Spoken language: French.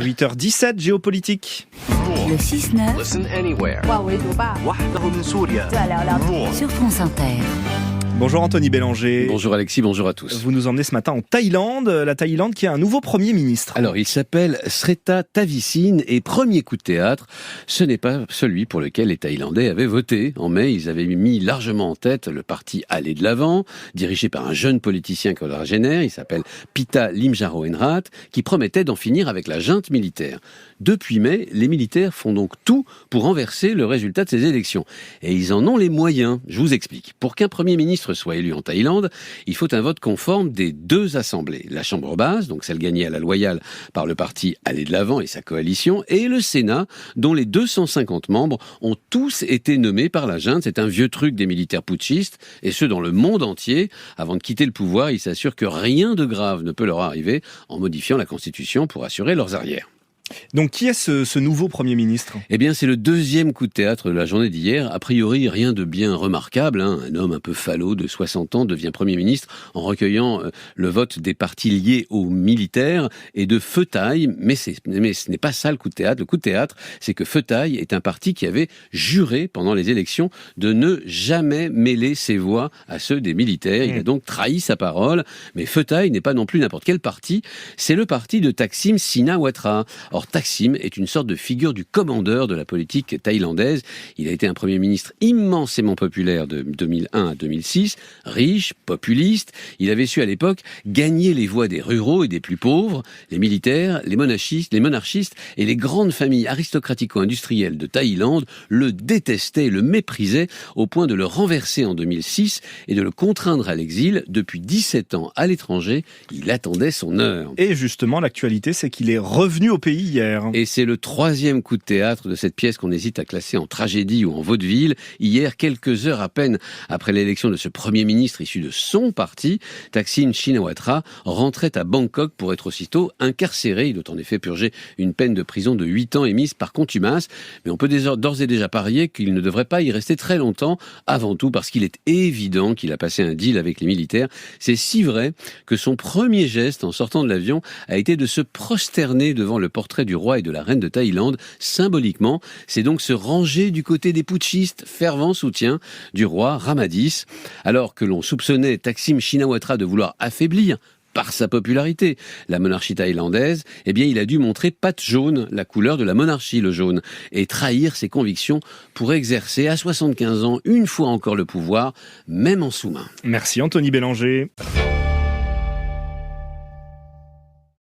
8h17, géopolitique. Le 6-9 Listen anywhere. sur France Inter. Bonjour Anthony Bélanger. Bonjour Alexis, bonjour à tous. Vous nous emmenez ce matin en Thaïlande, la Thaïlande qui a un nouveau Premier ministre. Alors, il s'appelle Srettha Thavisin et premier coup de théâtre, ce n'est pas celui pour lequel les Thaïlandais avaient voté. En mai, ils avaient mis largement en tête le parti Aller de l'Avant, dirigé par un jeune politicien quadragénaire, il s'appelle Pita Limjaroenrat, qui promettait d'en finir avec la junte militaire. Depuis mai, les militaires font donc tout pour renverser le résultat de ces élections. Et ils en ont les moyens. Je vous explique. Pour qu'un Premier ministre soit élu en Thaïlande, il faut un vote conforme des deux assemblées. La Chambre basse, donc celle gagnée à la loyale par le parti Aller de l'Avant et sa coalition, et le Sénat, dont les 250 membres ont tous été nommés par la junte. C'est un vieux truc des militaires putschistes, et ce dans le monde entier. Avant de quitter le pouvoir, ils s'assurent que rien de grave ne peut leur arriver en modifiant la Constitution pour assurer leurs arrières. Donc qui est ce nouveau Premier ministre ? Eh bien, c'est le deuxième coup de théâtre de la journée d'hier. A priori, rien de bien remarquable. Un homme un peu falot de 60 ans devient Premier ministre en recueillant le vote des partis liés aux militaires et de Pheu Thai. Mais ce n'est pas ça le coup de théâtre. Le coup de théâtre, c'est que Pheu Thai est un parti qui avait juré pendant les élections de ne jamais mêler ses voix à ceux des militaires. Il a donc trahi sa parole. Mais Pheu Thai n'est pas non plus n'importe quel parti. C'est le parti de Thaksin Shinawatra. Or, Thaksin est une sorte de figure du commandeur de la politique thaïlandaise. Il a été un Premier ministre immensément populaire de 2001 à 2006, riche, populiste. Il avait su à l'époque gagner les voix des ruraux et des plus pauvres, les militaires, les monarchistes et les grandes familles aristocratico-industrielles de Thaïlande le détestaient et le méprisaient au point de le renverser en 2006 et de le contraindre à l'exil. Depuis 17 ans à l'étranger, il attendait son heure. Et justement, l'actualité, c'est qu'il est revenu au pays hier. Et c'est le troisième coup de théâtre de cette pièce qu'on hésite à classer en tragédie ou en vaudeville. Hier, quelques heures à peine après l'élection de ce Premier ministre issu de son parti, Thaksin Shinawatra rentrait à Bangkok pour être aussitôt incarcéré. Il doit en effet purger une peine de prison de 8 ans émise par contumace. Mais on peut d'ores et déjà parier qu'il ne devrait pas y rester très longtemps, avant tout parce qu'il est évident qu'il a passé un deal avec les militaires. C'est si vrai que son premier geste en sortant de l'avion a été de se prosterner devant le portrait du roi et de la reine de Thaïlande. Symboliquement, c'est donc se ranger du côté des putschistes, fervent soutien du roi Ramadis. Alors que l'on soupçonnait Thaksin Shinawatra de vouloir affaiblir par sa popularité la monarchie thaïlandaise, eh bien il a dû montrer patte jaune, la couleur de la monarchie, le jaune, et trahir ses convictions pour exercer à 75 ans une fois encore le pouvoir, même en sous-main. Merci Anthony Bélanger.